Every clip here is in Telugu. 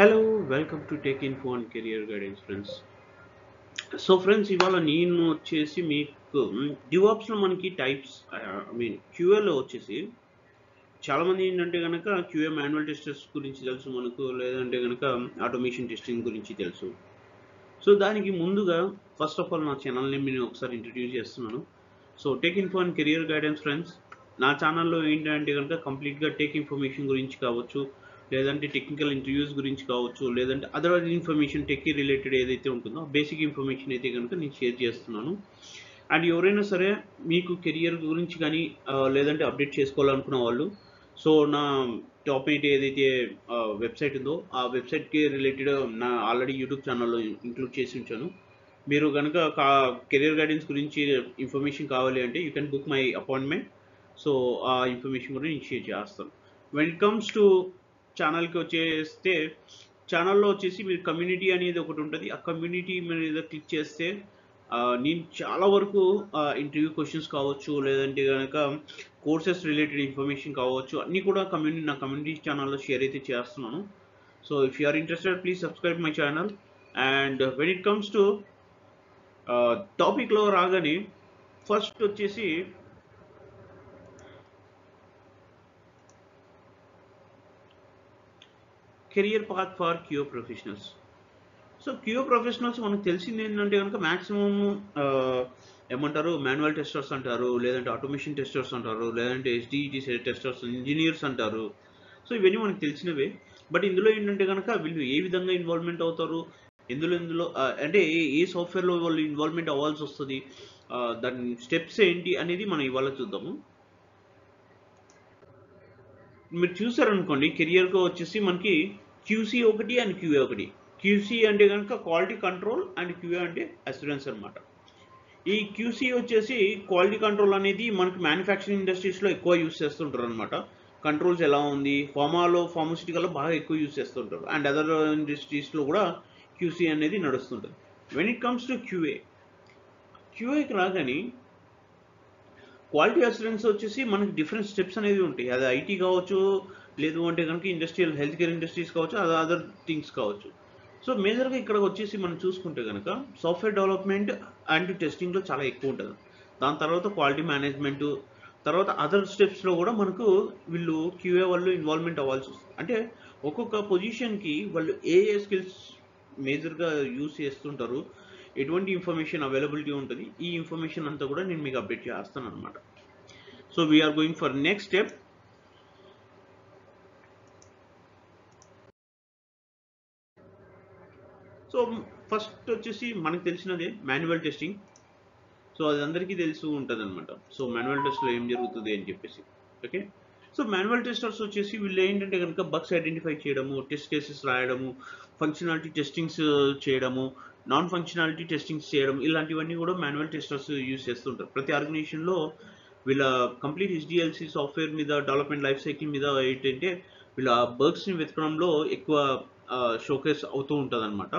Hello welcome to tech info and career guidance friends. So friends, ఇవాళ నేను వచ్చేసి మీకు డివాప్స్లో మనకి టైప్స్ క్యూఏలో వచ్చేసి చాలామంది ఏంటంటే కనుక క్యూఏ మాన్యువల్ టెస్టర్స్ గురించి తెలుసు మనకు, లేదంటే కనుక ఆటోమేషన్ టెస్టింగ్ గురించి తెలుసు. సో దానికి ముందుగా ఫస్ట్ ఆఫ్ ఆల్ నా ఛానల్ని నేను ఒకసారి ఇంట్రడ్యూస్ చేస్తున్నాను. So tech info and career guidance friends, నా ఛానల్లో ఏంటంటే కనుక కంప్లీట్గా టెక్ ఇన్ఫర్మేషన్ గురించి కావచ్చు, లేదంటే టెక్నికల్ ఇంటర్వ్యూస్ గురించి కావచ్చు, లేదంటే అదర్ ఇన్ఫర్మేషన్ టెక్ రిలేటెడ్ ఏదైతే ఉంటుందో బేసిక్ ఇన్ఫర్మేషన్ అయితే కనుక నేను షేర్ చేస్తున్నాను. అండ్ ఎవరైనా సరే మీకు కెరియర్ గురించి కానీ లేదంటే అప్డేట్ చేసుకోవాలనుకున్న వాళ్ళు, సో నా టాప్ 8 ఏదైతే వెబ్సైట్ ఉందో ఆ వెబ్సైట్కి రిలేటెడ్ నా ఆల్రెడీ యూట్యూబ్ ఛానల్లో ఇంక్లూడ్ చేసి ఉంచాను. మీరు కనుక కెరియర్ గైడెన్స్ గురించి ఇన్ఫర్మేషన్ కావాలి అంటే you can book my appointment. So ఆ ఇన్ఫర్మేషన్ కూడా నేను షేర్ చేస్తాను. వెన్ ఇట్ కమ్స్ టు ఛానల్కి వచ్చేస్తే, ఛానల్లో వచ్చేసి మీరు కమ్యూనిటీ అనేది ఒకటి ఉంటుంది. ఆ కమ్యూనిటీ మీద క్లిక్ చేస్తే నేను చాలా వరకు ఇంటర్వ్యూ క్వశ్చన్స్ కావచ్చు, లేదంటే కనుక కోర్సెస్ రిలేటెడ్ ఇన్ఫర్మేషన్ కావచ్చు, అన్నీ కూడా నా కమ్యూనిటీ ఛానల్లో షేర్ అయితే చేస్తున్నాను. So if you are interested please subscribe my channel. And when it comes to టాపిక్లో రాగానే ఫస్ట్ వచ్చేసి career path for QA professionals. So QA professionals మనకు తెలిసింది ఏంటంటే కనుక మ్యాక్సిమం ఏమంటారు, మాన్యువల్ టెస్టర్స్ అంటారు, లేదంటే ఆటోమేషన్ టెస్టర్స్ అంటారు, లేదంటే ఎస్డిఈటి టెస్టర్స్, ఇంజనీర్స్ అంటారు. సో ఇవన్నీ మనకు తెలిసినవే. బట్ ఇందులో ఏంటంటే కనుక వీళ్ళు ఏ విధంగా ఇన్వాల్వ్మెంట్ అవుతారు, ఇందులో అంటే ఏ సాఫ్ట్వేర్లో వాళ్ళు ఇన్వాల్వ్మెంట్ అవ్వాల్సి వస్తుంది, దాని స్టెప్స్ ఏంటి అనేది మనం ఇవాళ చూద్దాము. మీరు చూసారనుకోండి, కెరియర్కి వచ్చేసి మనకి క్యూసీ ఒకటి అండ్ క్యూఏ ఒకటి. క్యూసీ అంటే కనుక క్వాలిటీ కంట్రోల్ అండ్ క్యూఏ అంటే అస్యూరెన్స్ అనమాట. ఈ క్యూసీ వచ్చేసి క్వాలిటీ కంట్రోల్ అనేది మనకి మ్యానుఫ్యాక్చరింగ్ ఇండస్ట్రీస్లో ఎక్కువ యూస్ చేస్తుంటారు అనమాట. కంట్రోల్స్ ఎలా ఉంది, ఫార్మాసిటికల్లో బాగా ఎక్కువ యూస్ చేస్తుంటారు. అండ్ అదర్ ఇండస్ట్రీస్లో కూడా క్యూసీ అనేది నడుస్తుంటుంది. వెన్ ఇట్ కమ్స్ టు క్యూఏకి రాగానే క్వాలిటీ అస్యూరెన్స్ వచ్చేసి మనకి డిఫరెంట్ స్టెప్స్ అనేవి ఉంటాయి. అది ఐటీ కావచ్చు, లేదు అంటే కనుక ఇండస్ట్రియల్ హెల్త్ కేర్ ఇండస్ట్రీస్ కావచ్చు, అది అదర్ థింగ్స్ కావచ్చు. సో మేజర్గా ఇక్కడ వచ్చేసి మనం చూసుకుంటే కనుక సాఫ్ట్వేర్ డెవలప్మెంట్ అండ్ టెస్టింగ్లో చాలా ఎక్కువ ఉంటుంది. దాని తర్వాత క్వాలిటీ మేనేజ్మెంట్, తర్వాత అదర్ స్టెప్స్లో కూడా మనకు వీళ్ళు క్యూఏ వాళ్ళు ఇన్వాల్వ్మెంట్ అవ్వాల్సి వస్తుంది. అంటే ఒక్కొక్క పొజిషన్కి వాళ్ళు ఏ స్కిల్స్ మేజర్గా యూస్ చేస్తుంటారు, ఎటువంటి ఇన్ఫర్మేషన్ అవైలబిలిటీ ఉంటుంది, ఈ ఇన్ఫర్మేషన్ అంతా కూడా నేను మీకు అప్డేట్ చేస్తాను అనమాట. So we're going for next step. So first వచ్చేసి మనకు తెలిసినదే మాన్యువల్ టెస్టింగ్. సో అది అందరికీ తెలిసి ఉంటుంది అనమాట. సో మాన్యువల్ టెస్ట్లో ఏం జరుగుతుంది అని చెప్పేసి. ఓకే, సో మాన్యువల్ టెస్టర్స్ వచ్చేసి వీళ్ళు ఏంటంటే కనుక బగ్స్ ఐడెంటిఫై చేయడము, టెస్ట్ కేసెస్ రాయడము, ఫంక్షనాలిటీ టెస్టింగ్స్ చేయడము, నాన్ ఫంక్షనాలిటీ టెస్టింగ్స్ చేయడం, ఇలాంటివన్నీ కూడా మాన్యువల్ టెస్టర్స్ యూజ్ చేస్తుంటారు. ప్రతి ఆర్గనైజేషన్లో వీళ్ళ కంప్లీట్ హెచ్డిఎల్సి సాఫ్ట్వేర్ మీద, డెవలప్మెంట్ లైఫ్ సైకిల్ మీద ఏంటంటే వీళ్ళ బగ్స్ని వెతకడంలో ఎక్కువ షోకేస్ అవుతూ ఉంటుంది అనమాట.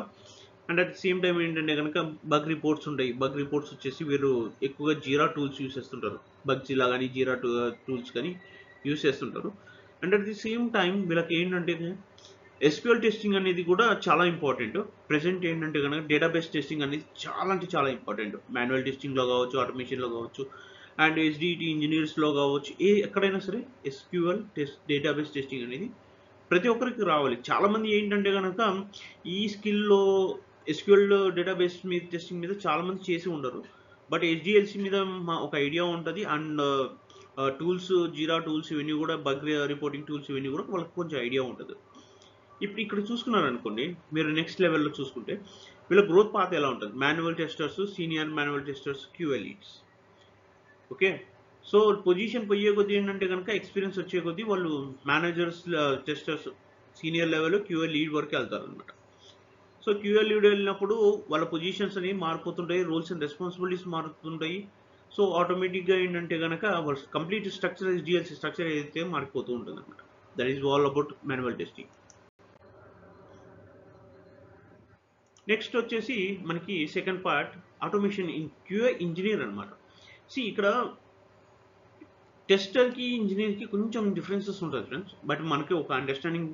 And at the same time ఏంటంటే కనుక బగ్ రిపోర్ట్స్ ఉంటాయి. బగ్ రిపోర్ట్స్ వచ్చేసి వీరు ఎక్కువగా జీరా టూల్స్ యూస్ చేస్తుంటారు. బగ్జిలా కానీ జీరా టూల్స్ కానీ యూస్ చేస్తుంటారు. And at the same time వీళ్ళకి ఏంటంటే ఎస్క్యూఎల్ టెస్టింగ్ అనేది కూడా చాలా ఇంపార్టెంట్. ప్రెసెంట్ ఏంటంటే కనుక డేటాబేస్ టెస్టింగ్ అనేది చాలా అంటే చాలా ఇంపార్టెంట్. మాన్యువల్ టెస్టింగ్లో కావచ్చు, ఆటోమేషన్లో కావచ్చు, అండ్ ఎస్డిటి ఇంజనీర్స్లో కావచ్చు, ఎక్కడైనా సరే ఎస్క్యూఎల్ డేటాబేస్ టెస్టింగ్ అనేది ప్రతి ఒక్కరికి రావాలి. చాలామంది ఏంటంటే కనుక ఈ స్కిల్లో ఎస్క్యూఎల్ డేటాబేస్ మీద టెస్టింగ్ మీద చాలామంది చేసి ఉండరు. బట్ హెచ్డిఎల్సి మీద ఒక ఐడియా ఉంటుంది. అండ్ టూల్స్, జీరా టూల్స్ ఇవన్నీ కూడా, బగ్ రిపోర్టింగ్ టూల్స్ ఇవన్నీ కూడా వాళ్ళకి కొంచెం ఐడియా ఉంటుంది. ఇప్పుడు ఇక్కడ చూసుకున్నారనుకోండి, మీరు నెక్స్ట్ లెవెల్లో చూసుకుంటే వీళ్ళ గ్రోత్ పాత్ ఎలా ఉంటుంది. Manual testers, senior manual testers, QA leads. Okay, so position పోయే కొద్దీ ఏంటంటే కనుక ఎక్స్పీరియన్స్ వచ్చే కొద్దీ వాళ్ళు managers, testers, senior level, QA lead వరకు వెళ్తారు అనమాట. సో క్యూఏ లీడ్ వెళ్ళినప్పుడు వాళ్ళ పొజిషన్స్ అనేవి మారిపోతుంటాయి, రోల్స్ అండ్ రెస్పాన్సిబిలిటీస్ మారుతుంటాయి. సో ఆటోమేటిక్గా ఏంటంటే కనుక వాళ్ళ కంప్లీట్ స్ట్రక్చర్, డిఎల్సి స్ట్రక్చర్ ఏదైతే మారిపోతూ ఉంటుంది అనమాట. That is all about manual testing. Next వచ్చేసి మనకి second part automation in QA engineer అనమాట. ఇక్కడ టెస్టర్కి ఇంజనీర్కి కొంచెం డిఫరెన్సెస్ ఉంటుంది ఫ్రెండ్స్. బట్ మనకి ఒక అండర్స్టాండింగ్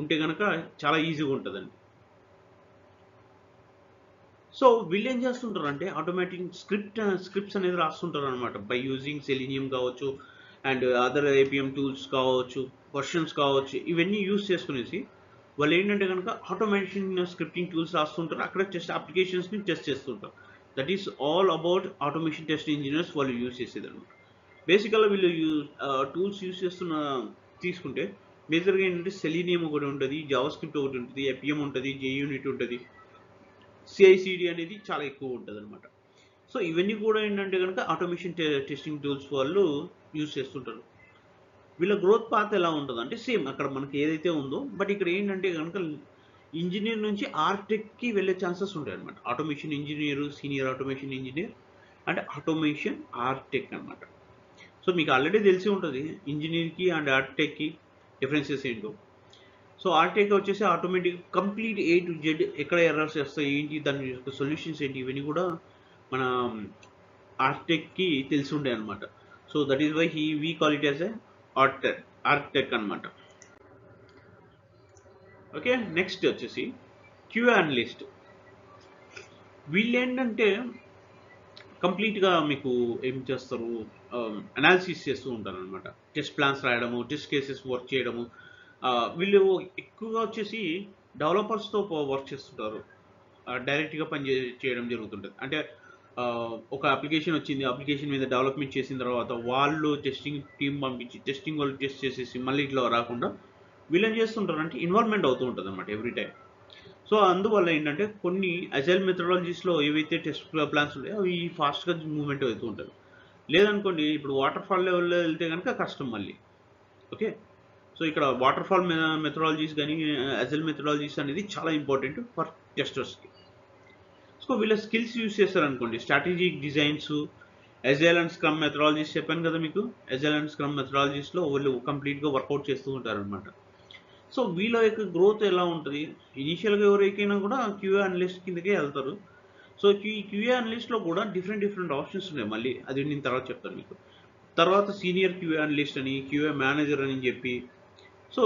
ఉంటే కనుక చాలా ఈజీగా ఉంటుందండి. సో వీళ్ళు ఏం చేస్తుంటారు అంటే ఆటోమేటిక్ స్క్రిప్ట్స్ అనేది రాస్తుంటారు అనమాట బై యూజింగ్ సెలీనియం కావచ్చు అండ్ అదర్ ఏపీఎం టూల్స్ కావచ్చు, వర్షన్స్ కావచ్చు, ఇవన్నీ యూజ్ చేసుకునేసి వాళ్ళు ఏంటంటే కనుక ఆటోమేషన్ స్క్రిప్టింగ్ టూల్స్ రాస్తుంటారు. అక్కడ అప్లికేషన్స్ని టెస్ట్ చేస్తుంటారు. That is all about automation test engineers వాళ్ళు యూజ్ చేసేది అనమాట. బేసికల్గా వీళ్ళు టూల్స్ యూజ్ చేస్తున్న తీసుకుంటే మేజర్గా ఏంటంటే సెలీనియం ఒకటి ఉంటుంది, జావా స్క్రిప్ట్ ఒకటి ఉంటుంది, ఏపీఎం ఉంటుంది, జేయూనిట్ ఉంటుంది, సిఐసిడి అనేది చాలా ఎక్కువ ఉంటుంది అనమాట. సో ఇవన్నీ కూడా ఏంటంటే కనుక ఆటోమేషన్ టెస్టింగ్ టూల్స్ వాళ్ళు యూజ్ చేస్తుంటారు. వీళ్ళ గ్రోత్ పాత్ ఎలా ఉంటుంది అంటే సేమ్ అక్కడ మనకి ఏదైతే ఉందో, బట్ ఇక్కడ ఏంటంటే కనుక ఇంజనీర్ నుంచి ఆర్టెక్కి వెళ్ళే ఛాన్సెస్ ఉంటాయి అనమాట. Automation engineer, senior automation engineer అంటే ఆటోమేషన్ ఆర్టెక్ అనమాట. సో మీకు ఆల్రెడీ తెలిసి ఉంటుంది ఇంజనీర్కి అండ్ ఆర్టెక్కి డిఫరెన్సెస్ ఏంటో. సో ఆర్టెక్ వచ్చేసి automatic complete A to Z ఎక్కడ ఎర్రర్స్ వస్తాయి ఏంటి, దాని యొక్క సొల్యూషన్స్ ఏంటి, ఇవన్నీ కూడా మన ఆర్టెక్కి తెలిసి ఉండే అనమాట. So that is why we call it as a ఆర్టెక్ అనమాట. ఓకే, నెక్స్ట్ వచ్చేసి క్యూఏ అనలిస్ట్. వీళ్ళు ఏంటంటే కంప్లీట్గా మీకు ఏం చేస్తారు, అనాలిసిస్ చేస్తూ ఉంటారు అనమాట. టెస్ట్ ప్లాన్స్ రాయడము, టెస్ట్ కేసెస్ వర్క్ చేయడము. వీళ్ళు ఎక్కువగా వచ్చేసి డెవలపర్స్తో వర్క్ చేస్తుంటారు, డైరెక్ట్గా చేయడం జరుగుతుంటుంది. అంటే ఒక అప్లికేషన్ వచ్చింది, అప్లికేషన్ మీద డెవలప్మెంట్ చేసిన తర్వాత వాళ్ళు టెస్టింగ్ టీం పంపించి టెస్టింగ్ వాళ్ళు టెస్ట్ చేసేసి మళ్ళీ ఇట్లా రాకుండా వీళ్ళు ఏం చేస్తుంటారు అంటే ఇన్వాల్వ్మెంట్ అవుతూ ఉంటుంది అనమాట ఎవ్రీ టైం. సో అందువల్ల ఏంటంటే కొన్ని అజైల్ మెథడాలజీస్లో ఏవైతే టెస్ట్ ప్లాన్స్ ఉన్నాయో అవి ఫాస్ట్గా మూవ్మెంట్ అవుతూ ఉంటుంది. లేదనుకోండి ఇప్పుడు వాటర్ ఫాల్ లెవెల్లో వెళ్తే కనుక కష్టం మళ్ళీ. ఓకే, సో ఇక్కడ వాటర్ ఫాల్ మెథడాలజీస్ కానీ అజైల్ మెథడాలజీస్ అనేది చాలా ఇంపార్టెంట్ ఫర్ టెస్టర్స్కి. సో వీళ్ళ స్కిల్స్ యూజ్ చేస్తారనుకోండి, strategic designs, agile and scrum methodologies చెప్పాను కదా మీకు. అజైల్ అండ్ స్క్రమ్ మెథడాలజీస్లో వాళ్ళు కంప్లీట్గా వర్కౌట్ చేస్తూ ఉంటారనమాట. సో వీళ్ళ యొక్క గ్రోత్ ఎలా ఉంటుంది, ఇనీషియల్గా ఎవరికైనా కూడా క్యూఏ అనలిస్ట్ కిందకే వెళ్తారు. సో ఈ క్యూఏ అనలిస్ట్లో కూడా డిఫరెంట్ ఆప్షన్స్ ఉన్నాయి, మళ్ళీ అది నేను తర్వాత చెప్తాను మీకు. తర్వాత సీనియర్ క్యూఏ అనలిస్ట్ అని, క్యూఏ మేనేజర్ అని చెప్పి. సో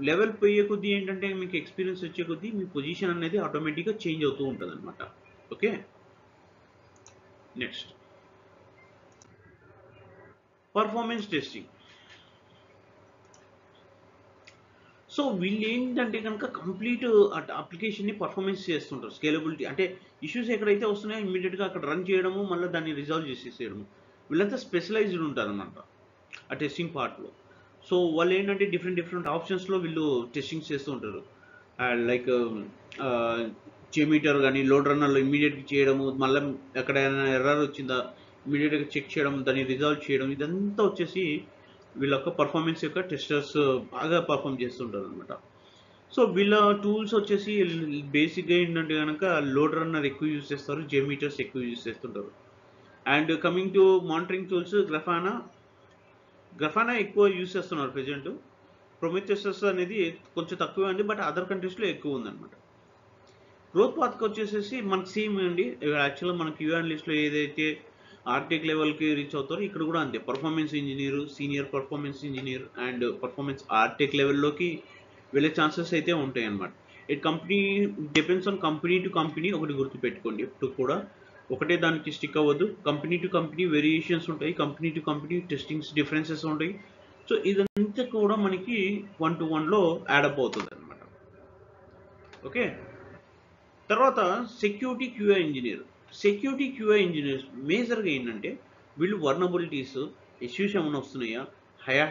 లెవెల్ పోయే కొద్దీ ఏంటంటే మీకు ఎక్స్పీరియన్స్ వచ్చే కొద్దీ మీ పొజిషన్ అనేది ఆటోమేటిక్గా చేంజ్ అవుతూ ఉంటుంది అనమాట. Okay, next performance testing. So వీళ్ళు ఏంటంటే కనుక కంప్లీట్ అప్లికేషన్ని పర్ఫార్మెన్స్ చేస్తుంటారు. స్కేలబిలిటీ అంటే ఇష్యూస్ ఎక్కడైతే వస్తున్నాయో ఇమీడియట్గా అక్కడ రన్ చేయడము, మళ్ళీ దాన్ని రిజాల్వ్ చేసేసేయడము. వీళ్ళంతా స్పెషలైజ్డ్ ఉంటారనమాట ఆ టెస్టింగ్ పార్ట్లో. సో వాళ్ళు ఏంటంటే డిఫరెంట్ ఆప్షన్స్లో వీళ్ళు టెస్టింగ్ చేస్తూ ఉంటారు. లైక్ జెమీటర్ కానీ లోడ్ రన్నర్లో ఇమీడియట్గా చేయడము, మళ్ళీ ఎక్కడైనా ఎర్రర్ వచ్చిందా ఇమీడియట్గా చెక్ చేయడం, దాన్ని రిజాల్వ్ చేయడం, ఇదంతా వచ్చేసి వీళ్ళ యొక్క పర్ఫార్మెన్స్ యొక్క టెస్టర్స్ బాగా పర్ఫామ్ చేస్తుంటారు అనమాట. సో వీళ్ళ టూల్స్ వచ్చేసి బేసిక్గా ఏంటంటే కనుక లోడ్ రన్నర్ ఎక్కువ యూజ్ చేస్తారు, జెమీటర్స్ ఎక్కువ యూజ్ చేస్తుంటారు. And coming to monitoring tools, Grafana ఎక్కువ యూజ్ చేస్తున్నారు ప్రెజెంట్. ప్రొమెథెస్ అనేది కొంచెం తక్కువ ఉంది, బట్ అదర్ కంట్రీస్లో ఎక్కువ ఉందన్నమాట. గ్రోత్ పాత్కి వచ్చేసేసి మనకి సేమ్ అండి. యాక్చువల్గా మన క్యూఏ అనలిస్ట్లో ఏదైతే ఆర్టెక్ లెవెల్కి రీచ్ అవుతారో ఇక్కడ కూడా అంతే. Performance engineer, senior performance engineer and performance ఆర్టెక్ లెవెల్లోకి వెళ్ళే ఛాన్సెస్ అయితే ఉంటాయి అన్నమాట. It company depends on company to company. ఒకటి గుర్తుపెట్టుకోండి, ఎప్పుడు కూడా ఒకటే దానికి స్టిక్ అవ్వద్దు. కంపెనీ టు కంపెనీ వేరియేషన్స్ ఉంటాయి, company to company testings differences ఉంటాయి. సో ఇదంతా కూడా మనకి 1-to-1లో యాడప్ అవుతుంది అనమాట. ఓకే, తర్వాత security QA engineer. Security QA engineers మేజర్గా ఏంటంటే వీళ్ళు వర్నబిలిటీస్ ఇష్యూస్ ఏమైనా వస్తున్నాయా,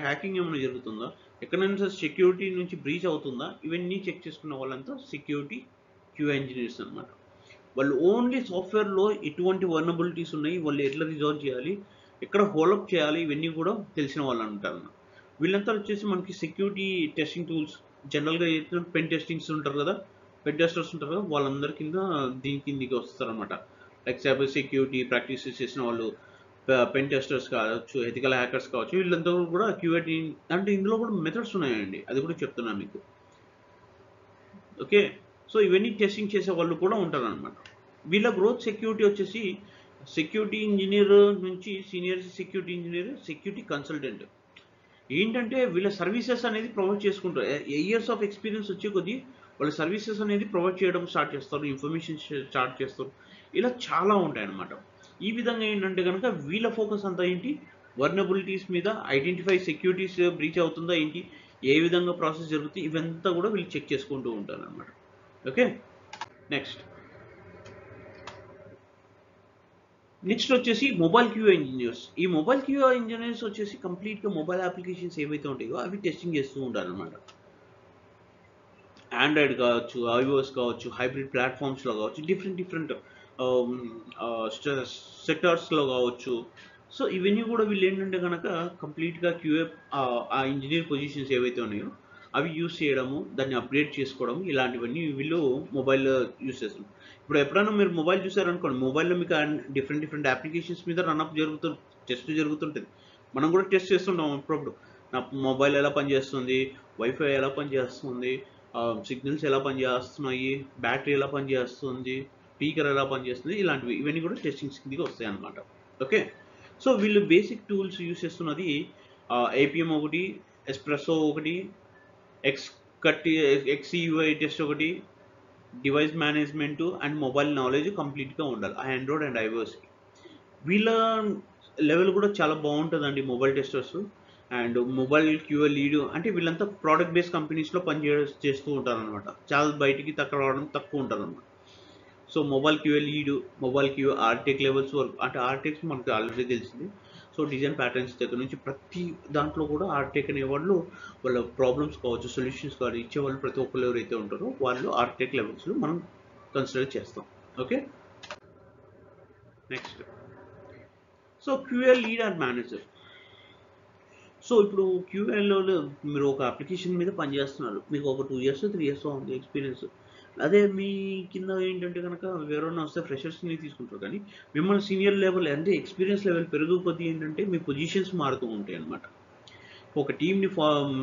హ్యాకింగ్ ఏమైనా జరుగుతుందా, ఎక్కడైనా సెక్యూరిటీ నుంచి బ్రీచ్ అవుతుందా, ఇవన్నీ చెక్ చేసుకున్న వాళ్ళంతా సెక్యూరిటీ క్యూఏ ఇంజనీర్స్ అనమాట. వాళ్ళు ఓన్లీ సాఫ్ట్వేర్లో ఎటువంటి వర్నబిలిటీస్ ఉన్నాయి, వాళ్ళు ఎట్లా రిజాల్వ్ చేయాలి, ఎక్కడ హోల్అప్ చేయాలి, ఇవన్నీ కూడా తెలిసిన వాళ్ళు అంటారు. వీళ్ళంతా వచ్చేసి మనకి సెక్యూరిటీ టెస్టింగ్ టూల్స్ జనరల్గా పెన్ టెస్టింగ్స్ ఉంటారు కదా, పెన్ టెస్టర్స్ ఉంటారు కదా, వాళ్ళందరి కింద దీని కిందికి వస్తారనమాట. లైక్ సైబర్ సెక్యూరిటీ ప్రాక్టీసెస్ చేసిన వాళ్ళు, పెన్ టెస్టర్స్ కావచ్చు, ఎథికల్ హ్యాకర్స్ కావచ్చు, వీళ్ళంతా కూడా క్యూఏటీ. అంటే ఇందులో కూడా మెథడ్స్ ఉన్నాయండి, అది కూడా చెప్తున్నాను మీకు. ఓకే, సో ఇవన్నీ టెస్టింగ్ చేసే వాళ్ళు కూడా ఉంటారు అనమాట. వీళ్ళ గ్రోత్ సెక్యూరిటీ వచ్చేసి సెక్యూరిటీ ఇంజనీర్ నుంచి senior security engineer, security consultant. ఏంటంటే వీళ్ళ సర్వీసెస్ అనేది ప్రొవైడ్ చేసుకుంటారు. ఇయర్స్ ఆఫ్ ఎక్స్పీరియన్స్ వచ్చే కొద్దీ వాళ్ళ సర్వీసెస్ అనేది ప్రొవైడ్ చేయడం స్టార్ట్ చేస్తారు, ఇన్ఫర్మేషన్ స్టార్ట్ చేస్తారు. ఇలా చాలా ఉంటాయన్నమాట. ఈ విధంగా ఏంటంటే కనుక వీళ్ళ ఫోకస్ అంతా ఏంటి, వర్నబిలిటీస్ మీద, ఐడెంటిఫై సెక్యూరిటీస్ బ్రీచ్ అవుతుందా ఏంటి, ఏ విధంగా ప్రాసెస్ జరుగుతుంది, ఇవంతా కూడా వీళ్ళు చెక్ చేసుకుంటూ ఉంటారు అనమాట. ఓకే, నెక్స్ట్ వచ్చేసి మొబైల్ క్యూఏ ఇంజనీర్స్. ఈ మొబైల్ క్యూఏ ఇంజనీర్స్ వచ్చేసి కంప్లీట్గా మొబైల్ అప్లికేషన్స్ ఏవైతే ఉంటాయో అవి టెస్టింగ్ చేస్తూ ఉంటారు అనమాట. ఆండ్రాయిడ్ కావచ్చు, ఐఓఎస్ కావచ్చు, హైబ్రిడ్ ప్లాట్ఫామ్స్లో కావచ్చు, డిఫరెంట్ సెక్టార్స్లో కావచ్చు. సో ఇవన్నీ కూడా వీళ్ళు ఏంటంటే కనుక కంప్లీట్గా క్యూఏ ఆ ఇంజనీర్ పొజిషన్స్ ఏవైతే ఉన్నాయో అవి యూస్ చేయడము, దాన్ని అప్గ్రేడ్ చేసుకోవడం, ఇలాంటివన్నీ వీళ్ళు మొబైల్లో యూస్ చేస్తారు. ఇప్పుడు ఎప్పుడైనా మీరు మొబైల్ చూసారనుకోండి, మొబైల్లో మీకు డిఫరెంట్ అప్లికేషన్స్ మీద రన్అప్ టెస్ట్ జరుగుతుంటుంది. మనం కూడా టెస్ట్ చేస్తుంటాం అప్పుడప్పుడు. నా మొబైల్ ఎలా పనిచేస్తుంది, వైఫై ఎలా పనిచేస్తుంది, సిగ్నల్స్ ఎలా పనిచేస్తున్నాయి, బ్యాటరీ ఎలా పనిచేస్తుంది, స్పీకర్ ఎలా పనిచేస్తుంది, ఇలాంటివి ఇవన్నీ కూడా టెస్టింగ్స్ కిందకి వస్తాయి అన్నమాట. ఓకే, సో వీళ్ళు బేసిక్ టూల్స్ యూస్ చేస్తున్నది ఏపీఎం ఒకటి, ఎస్ప్రెసో ఒకటి, ఎక్స్ఈవై టెస్ట్ ఒకటి, device management and mobile knowledge కంప్లీట్గా ఉండాలి ఆండ్రాయిడ్ అండ్ ఐఓఎస్కి. వీళ్ళ లెవెల్ కూడా చాలా బాగుంటుందండి mobile testers. And mobile QA lead అంటే వీళ్ళంతా ప్రోడక్ట్ బేస్డ్ కంపెనీస్లో చేస్తూ ఉంటారు అనమాట. చాలా బయటికి రావడం తక్కువ ఉంటుంది అనమాట. So mobile QA lead, mobile QA ఆర్టెక్ లెవెల్స్ వరకు, అంటే ఆర్టెక్స్ మనకు ఆల్రెడీ తెలిసింది. సో డిజైన్ ప్యాటర్న్స్ దగ్గర నుంచి ప్రతి దాంట్లో కూడా ఆర్టెక్ అనేవాళ్ళు వాళ్ళ ప్రాబ్లమ్స్ కావచ్చు, సొల్యూషన్స్ కావచ్చు ఇచ్చేవాళ్ళు ప్రతి ఒక్కరు ఎవరైతే ఉంటారో వాళ్ళు ఆర్టెక్ లెవెల్స్లో మనం కన్సిడర్ చేస్తాం. Okay, next so QA lead and manager. So ఇప్పుడు క్యూఏలో మీరు ఒక అప్లికేషన్ మీద పనిచేస్తున్నారు, మీకు ఒక 2 years 3 years ఉంది ఎక్స్పీరియన్స్. అదే మీ కింద ఏంటంటే కనుక ఎవరైనా వస్తే ఫ్రెషర్స్ని తీసుకుంటారు, కానీ మిమ్మల్ని సీనియర్ లెవెల్ అంటే ఎక్స్పీరియన్స్ లెవెల్ పెరుగు కొద్దీ ఏంటంటే మీ పొజిషన్స్ మారుతూ ఉంటాయి అన్నమాట. ఒక టీమ్ని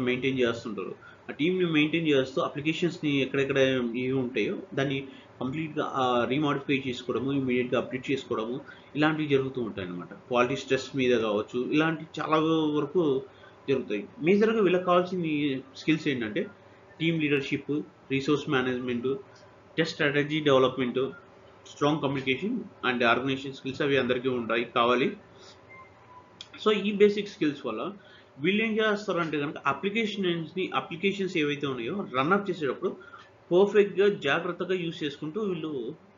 మెయింటైన్ చేస్తుంటారు. ఆ టీమ్ని మెయింటైన్ చేస్తూ అప్లికేషన్స్ని ఎక్కడెక్కడ ఏవి ఉంటాయో దాన్ని కంప్లీట్గా రీమాడిఫై చేసుకోవడము, ఇమీడియట్గా అప్డేట్ చేసుకోవడము, ఇలాంటివి జరుగుతూ ఉంటాయి అన్నమాట. క్వాలిటీ స్ట్రెస్ మీద కావచ్చు, ఇలాంటి చాలా వరకు జరుగుతాయి. మేజర్గా వీళ్ళకి కావాల్సిన స్కిల్స్ ఏంటంటే team leadership, resource management, test strategy development, strong communication and organisation skills అవి అందరికీ ఉంటాయి కావాలి. సో ఈ బేసిక్ స్కిల్స్ వల్ల వీళ్ళు ఏం చేస్తారంటే కనుక అప్లికేషన్స్ ఏవైతే ఉన్నాయో రన్అప్ చేసేటప్పుడు పర్ఫెక్ట్గా జాగ్రత్తగా యూస్ చేసుకుంటూ వీళ్ళు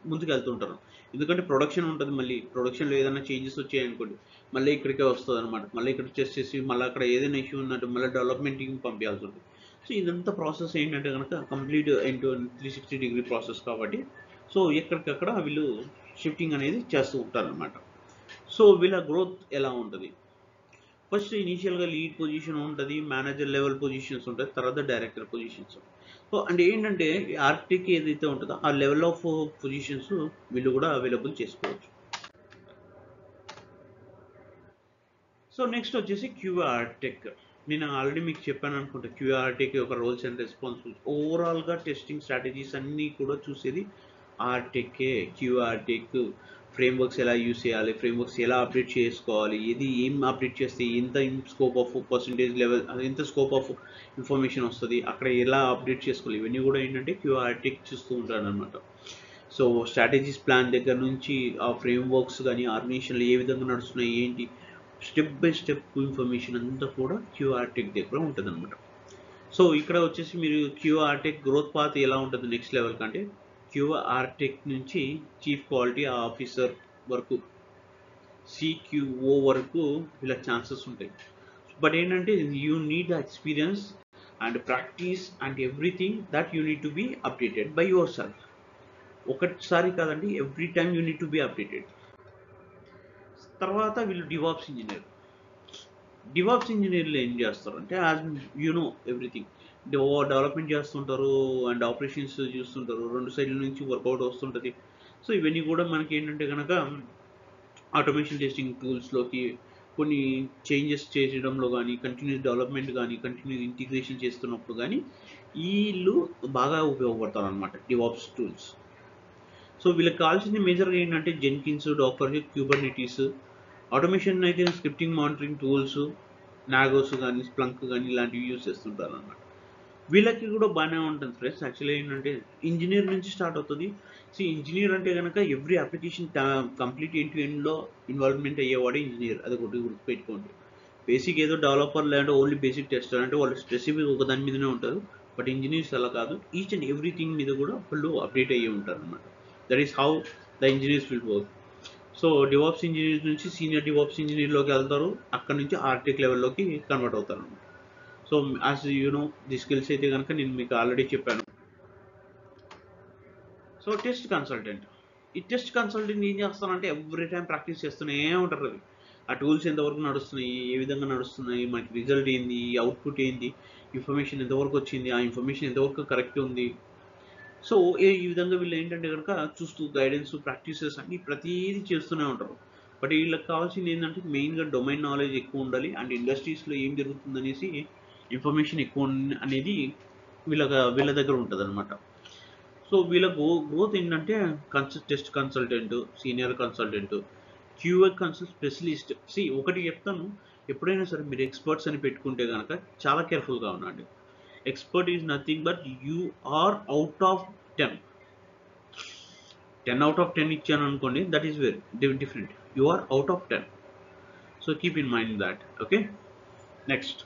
ముందుకు వెళ్తుంటారు. ఎందుకంటే ప్రొడక్షన్ ఉంటుంది, మళ్ళీ ప్రొడక్షన్లో ఏదైనా చేంజెస్ వచ్చాయనుకోండి మళ్ళీ ఇక్కడికే వస్తుంది అనమాట. మళ్ళీ ఇక్కడ టెస్ట్ చేసి మళ్ళీ అక్కడ ఏదైనా ఇష్యూ ఉన్నట్టు మళ్ళీ డెవలప్మెంట్ టీమ్ పంపించాల్సి ఉంటుంది. సో ఇదంతా ప్రాసెస్ ఏంటంటే కనుక కంప్లీట్ ఎండ్ 360 degree ప్రాసెస్ కాబట్టి సో ఎక్కడికక్కడ వీళ్ళు షిఫ్టింగ్ అనేది చేస్తూ ఉంటారు అనమాట. సో వీళ్ళ గ్రోత్ ఎలా ఉంటుంది, ఫస్ట్ ఇనీషియల్గా లీడ్ పొజిషన్ ఉంటుంది, మేనేజర్ లెవెల్ పొజిషన్స్ ఉంటాయి, తర్వాత డైరెక్టర్ పొజిషన్స్. సో అంటే ఏంటంటే ఆర్టెక్ ఏదైతే ఉంటుందో ఆ లెవెల్ ఆఫ్ పొజిషన్స్ వీళ్ళు కూడా అవైలబుల్ చేసుకోవచ్చు. సో నెక్స్ట్ వచ్చేసి క్యూఏ ఆర్టెక్. నేను ఆల్రెడీ మీకు చెప్పాను అనుకుంటా క్యూఏ ఆర్టెక్ యొక్క రోల్స్ అండ్ రెస్పాన్సిబిలిటీస్. ఓవరాల్గా టెస్టింగ్ స్ట్రాటజీస్ అన్నీ కూడా చూసేది ఆర్టెక్కే. క్యూఏ ఆర్టెక్ ఫ్రేమ్వర్క్స్ ఎలా యూస్ చేయాలి, ఫ్రేమ్వర్క్స్ ఎలా అప్డేట్ చేసుకోవాలి, ఏం అప్డేట్ చేస్తే ఎంత స్కోప్ ఆఫ్ పర్సంటేజ్ లెవెల్, ఎంత స్కోప్ ఆఫ్ ఇన్ఫర్మేషన్ వస్తుంది, అక్కడ ఎలా అప్డేట్ చేసుకోవాలి, ఇవన్నీ కూడా ఏంటంటే క్యూఏ ఆర్టెక్ చూస్తూ ఉంటారు అనమాట. సో స్ట్రాటజీస్ ప్లాన్ దగ్గర నుంచి ఆ ఫ్రేమ్వర్క్స్ కానీ ఆర్గనైజేషన్లు ఏ విధంగా నడుస్తున్నాయి ఏంటి, స్టెప్ బై స్టెప్ ఇన్ఫర్మేషన్ అంతా కూడా క్యూఏ ఆర్టెక్ దగ్గర ఉంటుంది అనమాట. సో ఇక్కడ వచ్చేసి మీరు క్యూఏ ఆర్టెక్ గ్రోత్ పాత్ ఎలా ఉంటుంది నెక్స్ట్ లెవెల్ కంటే క్యూఏ ఆర్టెక్ నుంచి చీఫ్ క్వాలిటీ ఆఫీసర్ వరకు, సిక్యూఓ వరకు ఇలా ఛాన్సెస్ ఉంటాయి. బట్ ఏంటంటే you need the experience and practice and everything that you need to be updated by yourself. ఒకసారి కాదండి, every time you need to be updated. తర్వాత వీళ్ళు డివాప్స్ ఇంజనీర్లు ఏం చేస్తారు అంటే as you know everything development చేస్తుంటారు అండ్ ఆపరేషన్స్ చూస్తుంటారు, 2 సైడ్ల నుంచి వర్కౌట్ వస్తుంటుంది. సో ఇవన్నీ కూడా మనకి ఏంటంటే కనుక ఆటోమేషన్ టెస్టింగ్ టూల్స్లోకి కొన్ని చేంజెస్ చేయడంలో కానీ, కంటిన్యూస్ డెవలప్మెంట్ కానీ, కంటిన్యూస్ ఇంటిగ్రేషన్ చేస్తున్నప్పుడు కానీ వీళ్ళు బాగా ఉపయోగపడతారు అనమాట డివాప్స్ టూల్స్. సో వీళ్ళకి కావాల్సింది మేజర్గా ఏంటంటే జెన్కిన్స్, డాకర్, క్యూబర్నెటీస్, ఆటోమేషన్ అయితే స్క్రిప్టింగ్ మానిటరింగ్ టూల్స్, నాగోస్ కానీ స్ప్లంక్ కానీ ఇలాంటివి యూస్ చేస్తుంటారు అనమాట. వీళ్ళకి కూడా బాగానే ఉంటుంది ఫ్రెండ్స్. యాక్చువల్లీ ఏంటంటే ఇంజనీర్ నుంచి స్టార్ట్ అవుతుంది. సో ఇంజనీర్ అంటే కనుక every application complete end to ఎండ్లో ఇన్వాల్వ్మెంట్ అయ్యేవాడే ఇంజనీర్. అది ఒకటి గుర్తుపెట్టుకోండి. బేసిక్ ఏదో డెవలపర్ లేదంటే ఓన్లీ బేసిక్ టెస్టర్ అంటే వాళ్ళు స్పెసిఫిక్ ఒక దాని మీదనే ఉంటారు. బట్ ఇంజనీర్స్ అలా కాదు, ఈచ్ అండ్ ఎవ్రీథింగ్ మీద కూడా వాళ్ళు అప్డేట్ అయ్యి ఉంటారు అనమాట. That is how the engineers will work. So DevOps engineer నుంచి సీనియర్ డివాప్స్ ఇంజనీర్లోకి వెళ్తారు, అక్కడ నుంచి ఆర్టెక్ లెవెల్లోకి కన్వర్ట్ అవుతారు అనమాట. So as you know the skills అయితే కనుక నేను మీకు ఆల్రెడీ చెప్పాను. సో టెస్ట్ కన్సల్టెంట్, ఈ టెస్ట్ కన్సల్టెంట్ ఏం చేస్తానంటే ఎవ్రీ టైం ప్రాక్టీస్ చేస్తూనే ఉంటారు. అది ఆ టూల్స్ ఎంతవరకు నడుస్తున్నాయి, ఏ విధంగా నడుస్తున్నాయి, మనకి రిజల్ట్ ఏంది, అవుట్పుట్ ఏంది, ఇన్ఫర్మేషన్ ఎంతవరకు వచ్చింది, ఆ ఇన్ఫర్మేషన్ ఎంతవరకు కరెక్ట్ ఉంది. సో ఈ విధంగా వీళ్ళు ఏంటంటే కనుక చూస్తూ గైడెన్స్ ప్రాక్టీసెస్ అన్ని ప్రతిదీ చేస్తూనే ఉంటారు. బట్ వీళ్ళకి కావాల్సింది ఏంటంటే మెయిన్గా డొమైన్ నాలెడ్జ్ ఎక్కువ ఉండాలి అండ్ ఇండస్ట్రీస్లో ఏం జరుగుతుంది అనేసి ఇన్ఫర్మేషన్ ఎక్కువ అనేది వీళ్ళ దగ్గర ఉంటుంది అనమాట. సో వీళ్ళ గ్రోత్ ఏంటంటే test consultant, senior consultant, QA consult specialist. ఒకటి చెప్తాను, ఎప్పుడైనా సరే మీరు ఎక్స్పర్ట్స్ అని పెట్టుకుంటే కనుక చాలా కేర్ఫుల్గా ఉండండి. Expert is nothing but you are out of 10. 10 out of 10 ఇచ్చాను అనుకోండి, that is very different. You are out of 10. So keep in mind that. Okay, next